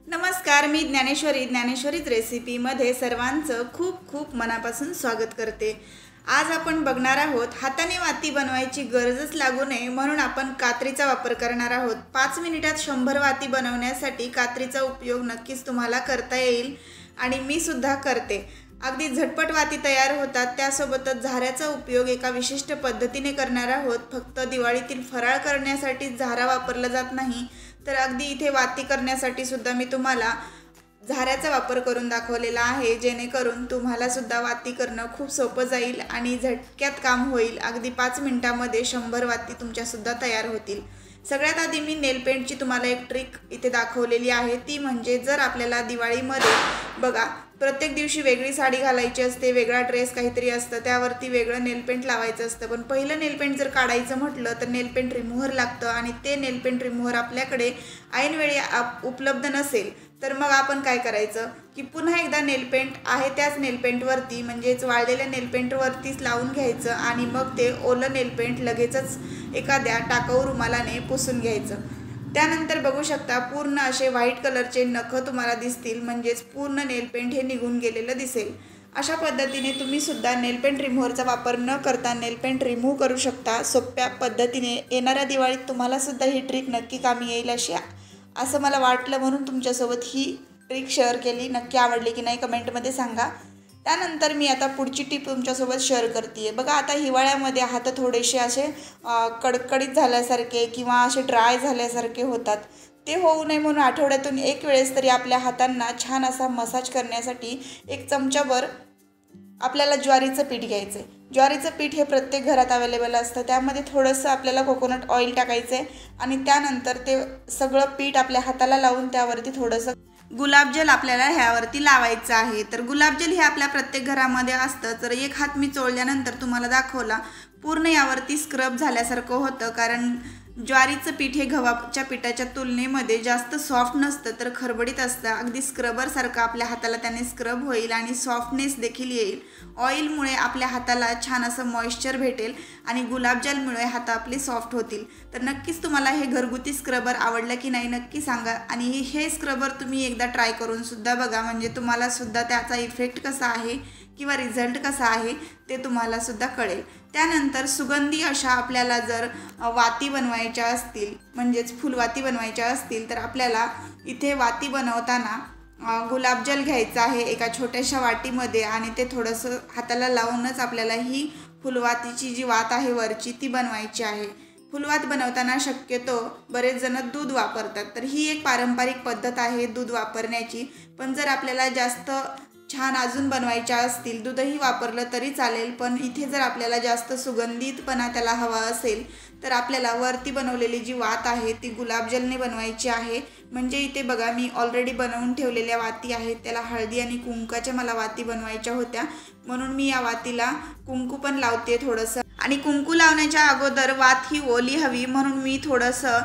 नमस्कार, मी ज्ञानेश्वरीच रेसिपीमध्ये सर्वांचं खूप खूप मनापासून स्वागत करते। आज आपण बघणार आहोत हाताने वाती बनवायची गरजच लागू नये म्हणून आपण कात्रीचा वापर करणार आहोत। 5 मिनिटात 100 वाती बनवण्यासाठी कात्रीचा उपयोग नक्कीच तुम्हाला करता येईल आणि मी सुद्धा करते। अगदी झटपट वाती तयार होतात। त्यासोबतच झाऱ्याचा उपयोग एका विशिष्ट पद्धतीने करणार आहोत। फक्त दिवाळीतील फराळ करण्यासाठी झारा वापरला जात नाही, तर अगदी इथे वाती करण्यासाठी सुद्धा मी तुम्हाला झाऱ्याचा वापर करून दाखवलेला आहे, जेणेकरून तुम्हाला सुद्धा वाती करणं खूप सोपं जाईल आणि झटक्यात काम होईल। अगदी 5 मिनिटांमध्ये 100 वाती तुमच्या सुद्धा तयार होतील। सगळ्यात आधी मी नेल पेंटची तुम्हाला एक ट्रिक इथे दाखवलेली आहे, ती म्हणजे जर आपल्याला दिवाळीमध्ये बघा प्रत्येक दिवशी वेगळी साडी घालायची असते, वेगळा ड्रेस काहीतरी असतं, त्यावरती वेगळं नेल पेंट लावायचं असतं। पण पहिलं नेल पेंट जर काढायचं म्हटलं तर नेल पेंट रिमूव्हर लागतं आणि ते नेल पेंट रिमूव्हर आपल्याकडे ऐनवेळी उपलब्ध नसेल तर मग आपण काय करायचं की पुन्हा एकदा नेल पेंट आहे त्याच नेल पेंटवरती म्हणजेच वाळलेल्या नेल पेंटवरतीच लावून घ्यायचं आणि मग ते ओलं नेल पेंट लगेचच एखाद्या टाकाऊ रुमालाने पुसून घ्यायचं। त्यानंतर बघू शकता पूर्ण असे व्हाईट कलरचे नख तुम्हाला दिसतील, म्हणजेच पूर्ण नेल पेंट हे निघून गेलेलं दिसेल। अशा पद्धतीने तुम्ही सुद्धा नेल पेंट रिमूव्हरचा वापर न करता नेल पेंट रिमूव्ह करू शकता सोप्या पद्धतीने। येणाऱ्या दिवाळीत तुम्हाला सुद्धा ही ट्रिक नक्की कामी येईल असं मला वाटलं, म्हणून तुमच्यासोबत ही ट्रिक शेअर केली। नक्की आवडली की नाही कमेंटमध्ये सांगा। त्यानंतर मी आता पुढची टिप तुमच्यासोबत शेअर करते। बघा आता हिवाळ्यामध्ये हात थोडेसे असे कडकडीत झाल्यासारखे किंवा असे ड्राय झाल्यासारखे होतात, ते होऊ नये म्हणून आठवड्यातून एक वेळेस तरी आपल्या हातांना छान असा मसाज करण्यासाठी 1 चमचाभर आपल्याला ज्वारीचं पीठ घ्यायचं आहे। ज्वारीचं पीठ हे प्रत्येक घरात अवेलेबल असतं। त्यामध्ये थोडंसं आपल्याला कोकोनट ऑइल टाकायचं आहे आणि त्यानंतर ते सगळं पीठ आपल्या हाताला लावून त्यावरती थोडंसं गुलाबजल आपल्याला ह्यावरती लावायचं आहे। तर गुलाबजल हे आपल्या प्रत्येक घरामध्ये असतं। तर एक हात मी चोळल्यानंतर तुम्हाला दाखवला पूर्ण यावरती स्क्रब झाल्यासारखं होतं, कारण ज्वारीचं पीठ हे गव्हाच्या पिठाच्या तुलनेमध्ये जास्त सॉफ्ट नसतं तर खरबडीत असतं। अगदी स्क्रबरसारखं आपल्या हाताला त्याने स्क्रब होईल आणि सॉफ्टनेस देखील येईल। ऑइलमुळे आपल्या हाताला छान असं मॉइश्चर भेटेल आणि गुलाबजलमुळे हात आपले सॉफ्ट होतील। तर नक्कीच तुम्हाला हे घरगुती स्क्रबर आवडलं की नाही नक्की सांगा आणि हे स्क्रबर तुम्ही एकदा ट्राय करून सुद्धा बघा, म्हणजे तुम्हाला सुद्धा त्याचा इफेक्ट कसा आहे किंवा रिझल्ट कसा आहे ते तुम्हाला सुद्धा कळेल। त्यानंतर सुगंधी अशा आपल्याला जर वाती बनवायच्या असतील, म्हणजेच फुलवाती बनवायच्या असतील, तर आपल्याला इथे वाती बनवताना गुलाबजल घ्यायचं आहे एका छोट्याशा वाटीमध्ये आणि ते थोडंसं हाताला लावूनच आपल्याला ही फुलवातीची जी वात आहे वरची ती बनवायची आहे। फुलवात बनवताना शक्यतो बरेच जण दूध वापरतात, तर ही एक पारंपरिक पद्धत आहे दूध वापरण्याची। पण जर आपल्याला जास्त छान अजून बनवायच्या असतील दूधही वापरलं तरी चालेल, पण इथे जर आपल्याला जास्त सुगंधितपणा त्याला हवा असेल तर आपल्याला वरती बनवलेली जी वात आहे ती गुलाबजलने बनवायची आहे। म्हणजे इथे बघा मी ऑलरेडी बनवून ठेवलेल्या वाती आहेत, त्याला हळदी आणि कुंकाच्या मला वाती बनवायच्या होत्या, म्हणून मी या वातीला कुंकू पण लावते थोडंसं। आणि कुंकू लावण्याच्या अगोदर वात ही ओली हवी म्हणून मी थोडंसं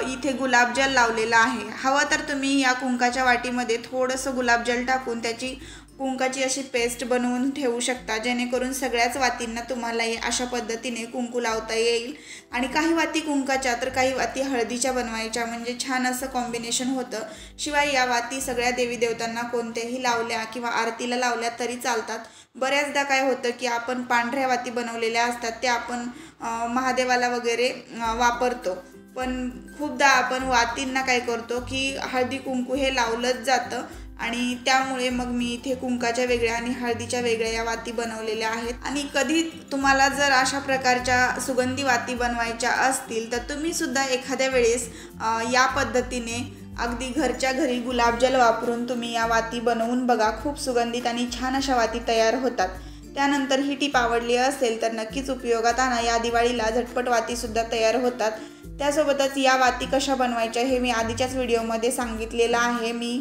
इथे गुलाबजल लावलेलं आहे। हवं तर तुम्ही या कुंकाच्या वाटीमध्ये थोडंसं गुलाबजल टाकून त्याची कुंकाची अशी पेस्ट बनवून ठेवू शकता, जेणेकरून सगळ्याच वातींना तुम्हाला अशा पद्धतीने कुंकू लावता येईल। आणि काही वाती कुंकाच्या तर काही वाती हळदीच्या बनवायच्या, म्हणजे छान असं कॉम्बिनेशन होतं। शिवाय या वाती सगळ्या देवी देवतांना कोणत्याही लावल्या किंवा आरतीला लावल्या तरी चालतात। बऱ्याचदा काय होतं की आपण पांढऱ्या वाती बनवलेल्या असतात त्या आपण महादेवाला वगैरे वापरतो, पण खूपदा आपण वातींना काय करतो की हळदी कुंकू हे लावलंच जातं आणि त्यामुळे मग मी इथे कुंकाच्या वेगळ्या आणि हळदीच्या वेगळ्या या वाती बनवलेल्या आहेत। आणि कधी तुम्हाला जर अशा प्रकारच्या सुगंधी वाती बनवायच्या असतील तर तुम्ही सुद्धा एखाद्या वेळेस या पद्धतीने अगदी घरच्या घरी गुलाबजल वापरून तुम्ही या वाती बनवून बघा, खूप सुगंधित आणि छान अशा वाती तयार होतात। त्यानंतर ही टिप आवडली असेल तर नक्कीच उपयोगात आणा, या दिवाळीला झटपट वातीसुद्धा तयार होतात। त्यासोबतच या वाती कशा बनवायच्या हे मी आधीच्याच व्हिडिओमध्ये सांगितलेलं आहे। मी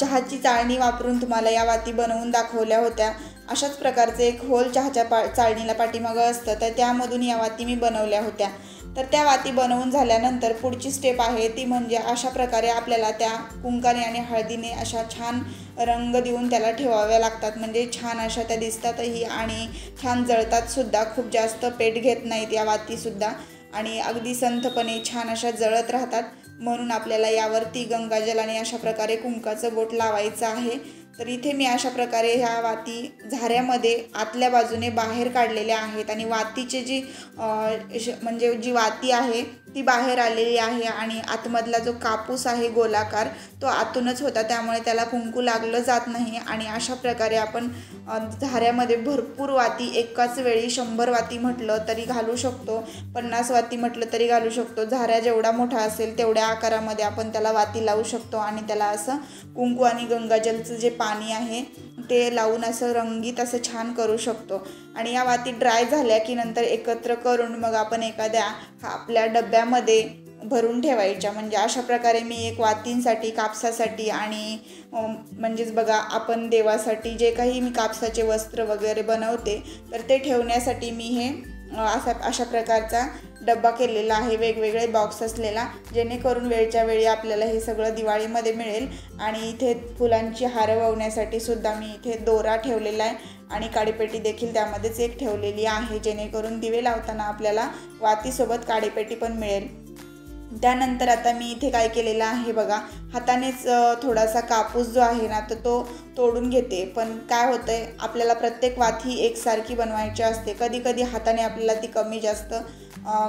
चहाची चाळणी वापरून तुम्हाला या वाती बनवून दाखवल्या होत्या। अशाच प्रकारचे एक होल चहाच्या चाळणीला पाठीमागं असतं, तर त्यामधून या वाती मी बनवल्या होत्या। तर त्या वाती बनवून झाल्यानंतर पुढची स्टेप आहे ती म्हणजे अशा प्रकारे आपल्याला त्या कुंकाने आणि हळदीने अशा छान रंग देऊन त्याला ठेवाव्या लागतात, म्हणजे छान अशा त्या दिसतातही आणि छान जळतात सुद्धा। खूप जास्त पेट घेत नाहीत या वातीसुद्धा आणि अगदी संथपणे छान अशा जळत राहतात। म्हणून आपल्याला यावरती गंगाजलाने अशा प्रकारे कुंकाचं बोट लावायचं आहे। तर इथे मी अशा प्रकारे ह्या वाती झाऱ्यामध्ये आतल्या बाजूने बाहेर काढलेल्या आहेत आणि वातीचे जी म्हणजे जी वाती आहे ती बाहेर आलेली आहे आणि आतमधला जो कापूस आहे गोलाकार तो आतूनच होता, त्यामुळे त्याला कुंकू लागलं जात नाही। आणि अशा प्रकारे आपण झाऱ्यामध्ये भरपूर वाती एकाच वेळी 100 वाती म्हटलं तरी घालू शकतो, 50 वाती म्हटलं तरी घालू शकतो। झाऱ्या जेवढा मोठा असेल तेवढ्या आकारामध्ये आपण त्याला वाती लावू शकतो आणि त्याला असं कुंकू आणि गंगाजलचं जे पाणी आहे ते लावून असं रंगीत असं छान करू शकतो। आणि या वाती ड्राय झाल्या की नंतर एकत्र करून मग आपण एखाद्या आपल्या डब्यामध्ये भरून ठेवायच्या। म्हणजे अशा प्रकारे मी एक वातींसाठी, कापसासाठी आणि म्हणजेच बघा आपण देवासाठी जे काही मी कापसाचे वस्त्र वगैरे बनवते तर ते ठेवण्यासाठी मी हे अशा प्रकारचा डब्बा केलेला आहे, वेगवेगळे बॉक्स असलेला, जेणेकरून वेळच्या वेळी आपल्याला हे सगळं दिवाळीमध्ये मिळेल। आणि इथे फुलांची हार ववण्यासाठी सुद्धा मी इथे दोरा ठेवलेला आहे आणि काडीपेटी देखील त्यामध्येच एक ठेवलेली आहे, जेणेकरून दिवे लावताना आपल्याला वातीसोबत काडीपेटी पण मिळेल। त्यानंतर आता मी इथे काय केलेलं आहे बघा, हातानेच थोडासा कापूस जो आहे ना तो तोडून घेते। पण काय होतंय, आपल्याला प्रत्येक वाती एकसारखी बनवायची असते, कधी कधी हाताने आपल्याला ती कमी जास्त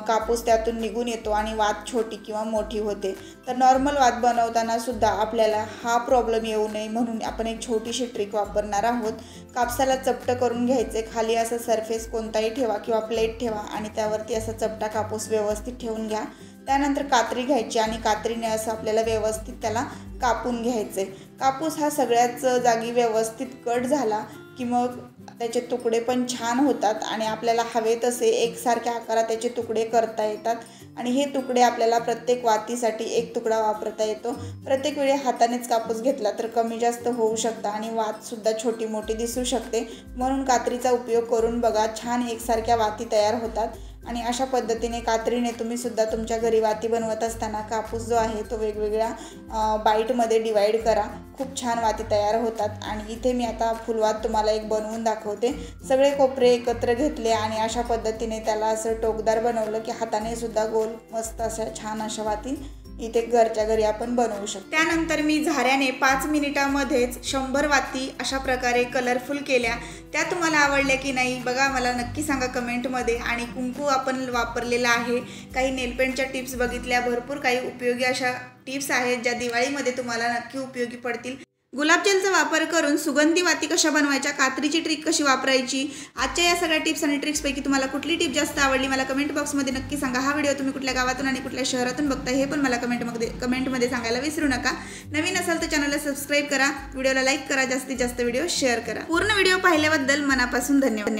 कापूस त्यातून निघून येतो आणि वात छोटी किंवा मोठी होते। तर नॉर्मल वात बनवताना सुद्धा आपल्याला हा प्रॉब्लेम येऊ नये म्हणून आपण एक छोटीशी ट्रिक वापरणार आहोत। कापसाला चपटं करून घ्यायचे, खाली असं सरफेस कोणताही ठेवा किंवा प्लेट ठेवा आणि त्यावरती असा चपटा कापूस व्यवस्थित ठेवून घ्या। त्यानंतर कात्री घ्यायची आणि कात्रीने असं आपल्याला व्यवस्थित त्याला कापून घ्यायचे। कापूस हा सगळ्याच जागी व्यवस्थित कट झाला की मग त्याचे तुकडे पण छान होतात आणि आपल्याला हवे तसे एकसारख्या आकारात त्याचे तुकडे करता येतात। आणि हे तुकडे आपल्याला प्रत्येक वातीसाठी एक तुकडा वापरता येतो। प्रत्येक वेळी हातानेच कापूस घेतला तर कमी जास्त होऊ शकतं आणि वातसुद्धा छोटी मोठी दिसू शकते, म्हणून कात्रीचा उपयोग करून बघा, छान एकसारख्या वाती तयार होतात। आणि अशा पद्धतीने कात्रीने तुम्ही सुद्धा तुमच्या घरी वाती बनवत असताना कापूस जो आहे तो वेगवेगळ्या बाईटमध्ये डिवाईड करा, खूप छान वाती तयार होतात। आणि इथे मी आता फुलवात तुम्हाला एक बनवून दाखवते। सगळे कोपरे एकत्र घेतले आणि अशा पद्धतीने त्याला असं टोकदार बनवलं की हाताने सुद्धा गोल मस्त अशा छान अशा वाती इथे घरच्या घरी आपण बनवू शकतो। त्यानंतर मी झाऱ्याने 5 मिनिटांमध्येच 100 वाती अशा प्रकारे कलरफुल केल्या। त्या तुम्हाला आवडल्या की नाही बघा, मला नक्की सांगा कमेंटमध्ये। आणि कुंकू आपण वापरलेला आहे, काही नेलपेंटच्या टिप्स बघितल्या, भरपूर काही उपयोगी अशा टिप्स आहेत ज्या दिवाळीमध्ये तुम्हाला नक्की उपयोगी पडतील। गुलाबजलचा वापर करून सुगंधी वाती कशा बनवायच्या, कात्रीची ट्रिक कशी वापरायची, आजच्या या सगळ्या टिप्स आणि ट्रिक्सपैकी तुम्हाला कुठली टिप जास्त आवडली मला कमेंट बॉक्समध्ये नक्की सांगा। हा व्हिडिओ तुम्ही कुठल्या गावातून आणि कुठल्या शहरातून बघताय हे पण मला कमेंटमध्ये सांगायला विसरू नका। नवीन असाल तर चॅनलला सबस्क्राईब करा, व्हिडिओला लाईक करा, जास्तीत जास्त व्हिडिओ शेअर करा। पूर्ण व्हिडिओ पाहिल्याबद्दल मनापासून धन्यवाद।